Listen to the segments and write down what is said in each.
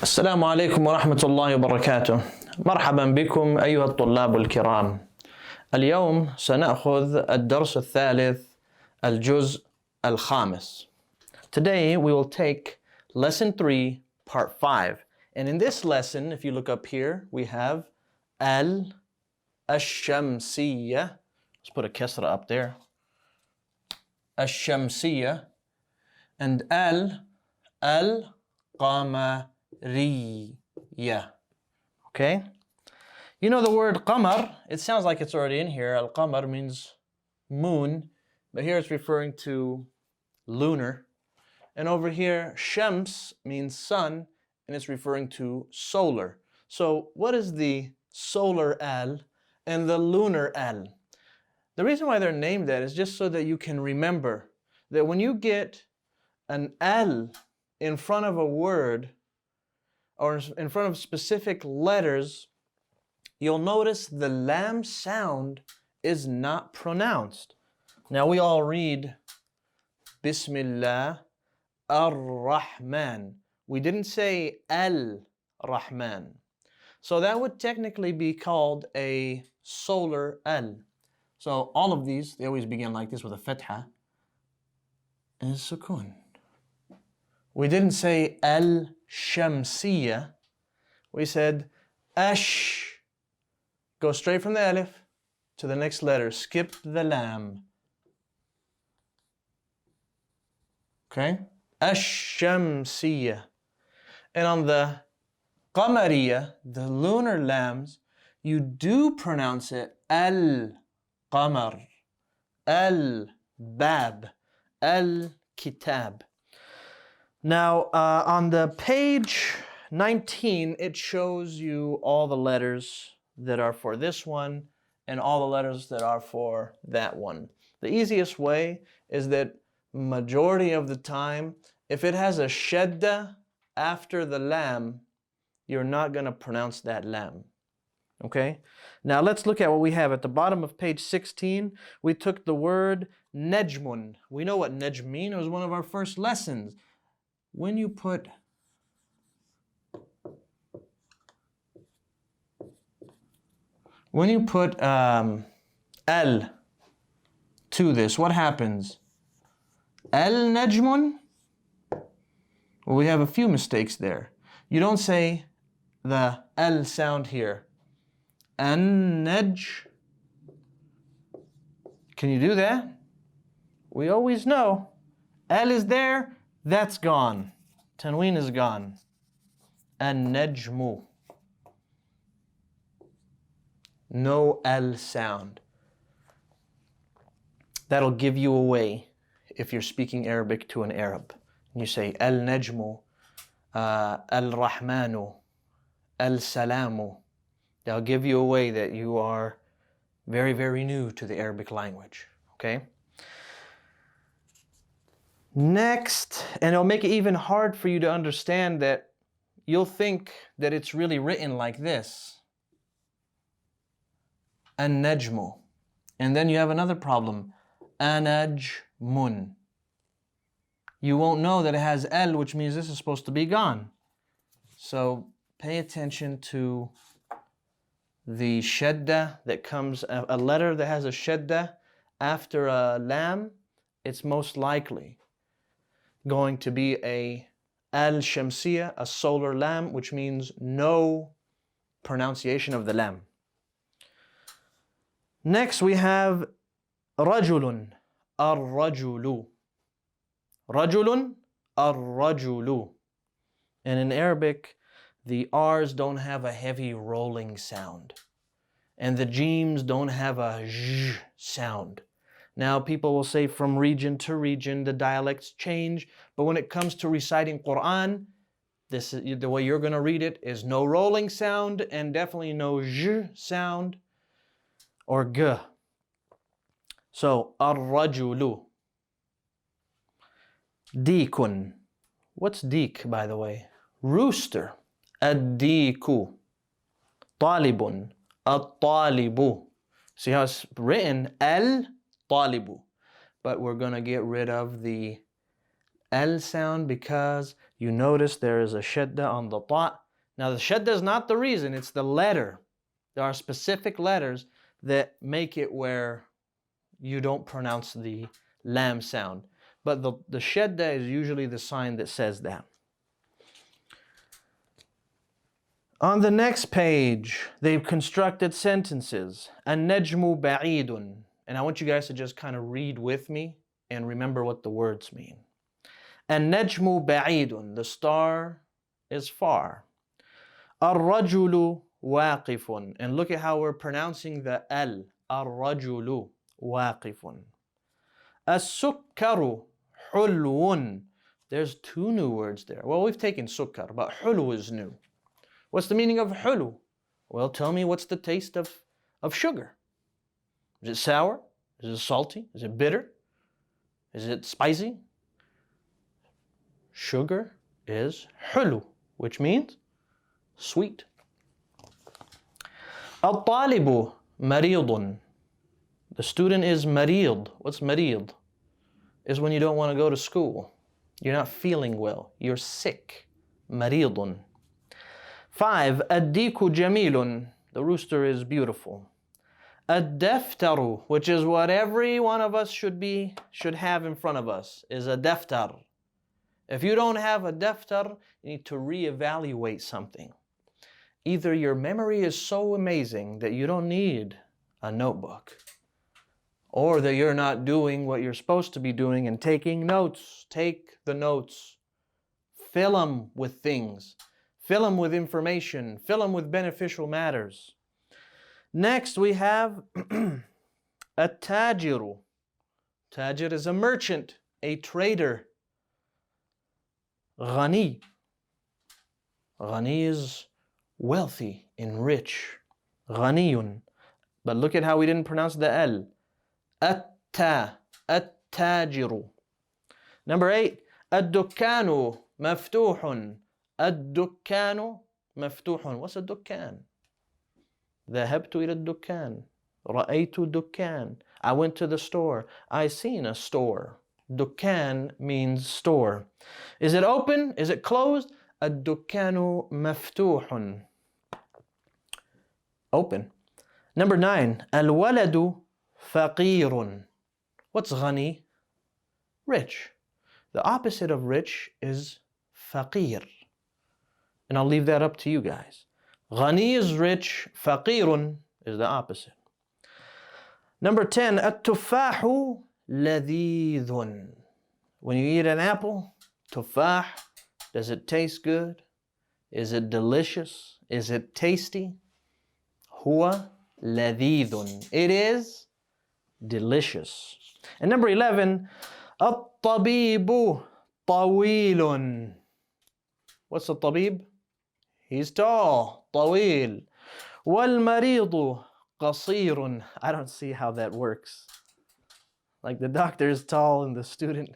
السلام عليكم ورحمة الله وبركاته. مرحبا بكم أيها الطلاب الكرام. اليوم سنأخذ الدرس الثالث الجزء الخامس. Today we will take lesson 3 part 5. And in this lesson, if you look up here, we have Al-Shamsiyya. Let's put a kasra up there. Al-Shamsiyya and Al-Qamariyya. Okay? You know the word qamar, it sounds like it's already in here. Al-Qamar means moon, but here it's referring to lunar. And over here, Shams means sun, and it's referring to solar. So what is the solar Al and the lunar Al? The reason why they're named that is just so that you can remember that when you get an Al in front of a word or in front of specific letters, you'll notice the lam sound is not pronounced. Now we all read Bismillah Ar-Rahman. We didn't say Al-Rahman. So that would technically be called a solar Al. So all of these, they always begin like this with a fatha and sukun. We didn't say Al-Shamsiyya. We said Ash. Go straight from the alif to the next letter. Skip the lam. Okay? Ash-Shamsiyya. And on the Qamariyya, the lunar lams, you do pronounce it Al-Qamar, Al-Bab, Al-Kitab. Now, on the page 19, it shows you all the letters that are for this one and all the letters that are for that one. The easiest way is that majority of the time, if it has a shadda after the lam, you're not going to pronounce that lam. Okay? Now let's look at what we have at the bottom of page 16. We took the word najmun. We know what najm means. It was one of our first lessons. When you put al to this, what happens? Al-Najmun? Well, we have a few mistakes there. You don't say the al sound here. An-Naj. Can you do that? We always know. Al is there, that's gone. Tanween is gone. An-Najmu. No al sound. That'll give you away if you're speaking Arabic to an Arab. You say Al-Najmu, Al-Rahmanu, Al-Salamu. They'll give you away that you are very, very new to the Arabic language. Okay? Next, and it'll make it even hard for you to understand that you'll think that it's really written like this. An-Najmu. And then you have another problem. An-Najmun. You won't know that it has L, which means this is supposed to be gone. So pay attention to the shadda that comes, a letter that has a shadda after a lam, it's most likely going to be a al-shamsiyya, a solar lam, which means no pronunciation of the lam. Next we have rajulun, ar-rajulu. Rajulun, ar-rajulu. And in Arabic, the R's don't have a heavy rolling sound. And the Jeems don't have a zh sound. Now people will say from region to region, the dialects change. But when it comes to reciting Quran, this is, the way you're going to read it is no rolling sound and definitely no zh sound or g. So, ar-rajulu. Deekun. What's deek, by the way? Rooster. Ad-deeku. Talibun. At-talibu. See how it's written? Al-talibu. But we're going to get rid of the L sound because you notice there is a shadda on the ta. Now the shadda is not the reason, it's the letter. There are specific letters that make it where you don't pronounce the lam sound. But the shadda is usually the sign that says that. On the next page, they've constructed sentences. An-najmu ba'idun. And I want you guys to just kind of read with me and remember what the words mean. An-najmu ba'idun. The star is far. Ar-rajulu waqifun. And look at how we're pronouncing the L. Ar-rajulu waqifun. As-sukkaru hulwun. There's two new words there. Well, we've taken sukkar, but hulu is new. What's the meaning of hulu? Well, tell me what's the taste of sugar. Is it sour? Is it salty? Is it bitter? Is it spicy? Sugar is hulu, which means sweet. Al-talibu maridun. The student is marid. What's marid? Is when you don't want to go to school. You're not feeling well. You're sick. Maridun. 5. Ad-diku jamilun. The rooster is beautiful. Ad-daftaru, which is what every one of us should have in front of us, is a daftar. If you don't have a daftar, you need to reevaluate something. Either your memory is so amazing that you don't need a notebook, or that you're not doing what you're supposed to be doing and taking notes. Take the notes. Fill them with things. Fill them with information. Fill them with beneficial matters. Next we have at-tajiru. Tajir is a merchant, a trader. Ghani. Ghani is wealthy and rich. Ghaniyun. But look at how we didn't pronounce the L. At-tajiru. Number 8. Ad-dukkanu maftuhun. Ad-dukkanu maftuhun. What's a dukkan? ذهبت إلى الدكان. رأيت دكان. I went to the store. I seen a store. Dukkan means store. Is it open? Is it closed? الدكان مفتوح. Open. Number 9. الولد فقير. What's غني? Rich. The opposite of rich is faqir. And I'll leave that up to you guys. Ghani is rich, faqirun is the opposite. Number 10, at-tufahu ladhidhun. When you eat an apple, tufah, does it taste good? Is it delicious? Is it tasty? Huwa ladhidhun. It is delicious. And number 11, at-tabibu tawilun. What's a tabib? He's tall, طويل. والمريض قصير. I don't see how that works. Like the doctor is tall and the student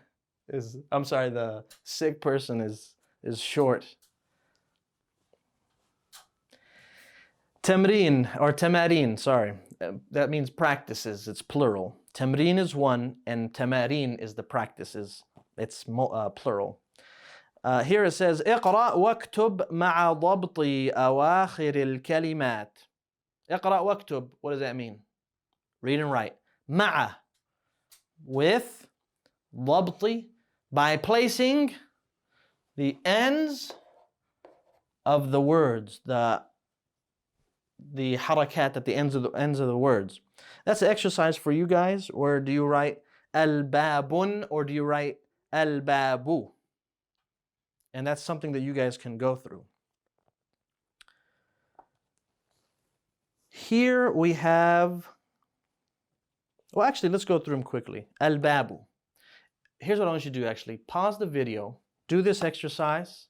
is, the sick person is short. Tamreen or tamarin, sorry. That means practices, it's plural. Tamreen is one and tamarin is the practices. It's plural. Here it says اقرأ واكتب مع ضبط أواخر الكلمات. اقرأ واكتب. What does that mean? Read and write. مع, with, ضبط, by placing the ends of the words, the harakat at the ends of the words. That's an exercise for you guys. Where do you write al-babun or do you write al-babu? And that's something that you guys can go through. Here we have, well, actually, let's go through them quickly. Al-babu. Here's what I want you to do, actually. Pause the video, do this exercise,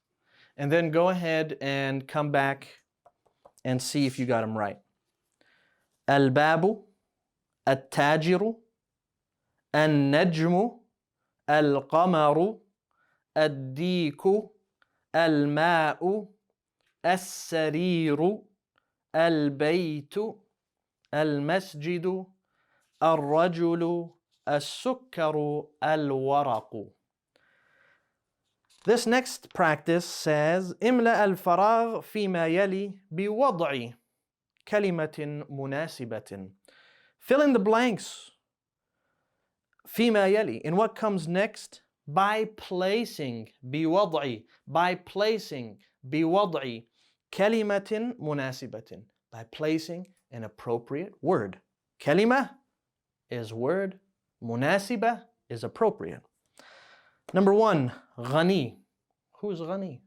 and then go ahead and come back and see if you got them right. Al-babu, at-tajiru, an-najmu, al-qamaru, الديك الماء السرير البيت المسجد الرجل السكر الورق. This next practice says املأ الفراغ فيما يلي بوضع كلمة مناسبة. Fill in the blanks. فيما يلي, in what comes next, by placing بوضع, by placing بوضع كلمة مناسبة, by placing an appropriate word. كلمة is word, مناسبة is appropriate. Number 1, غني. Who is غني?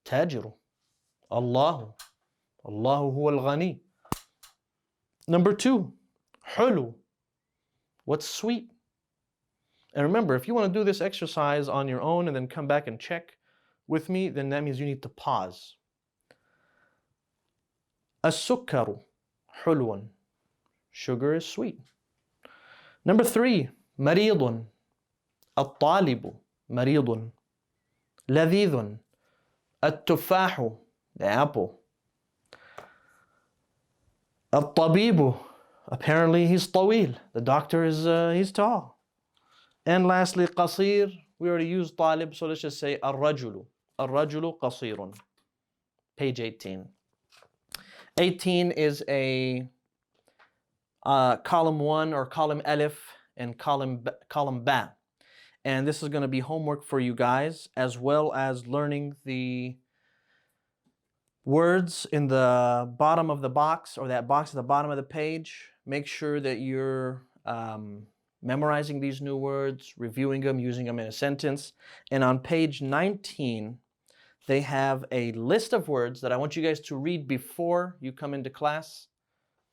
تاجر. الله. الله هو الغني. Number 2, حلو. What's sweet? And remember, if you want to do this exercise on your own and then come back and check with me, then that means you need to pause. السكر حلو. Sugar is sweet. Number 3, مريض. الطالب مريض. لذيذ. التفاح, the apple. الطبيب, apparently he's طويل. The doctor is he's tall. And lastly, قصير. We already used طالب, so let's just say الرجل. الرجل قصير. Page 18. 18 is a column 1 or column alif and column ba. And this is going to be homework for you guys, as well as learning the words in the bottom of the box, or that box at the bottom of the page. Make sure that you're memorizing these new words, reviewing them, using them in a sentence. And on page 19, they have a list of words that I want you guys to read before you come into class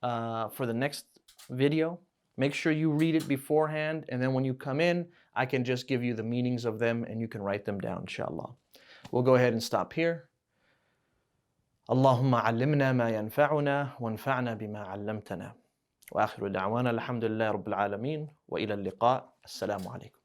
for the next video. Make sure you read it beforehand, and then when you come in, I can just give you the meanings of them and you can write them down, inshallah. We'll go ahead and stop here. اللهم علمنا ما ينفعنا وانفعنا بما علمتنا وآخر دعوانا الحمد لله رب العالمين وإلى اللقاء السلام عليكم.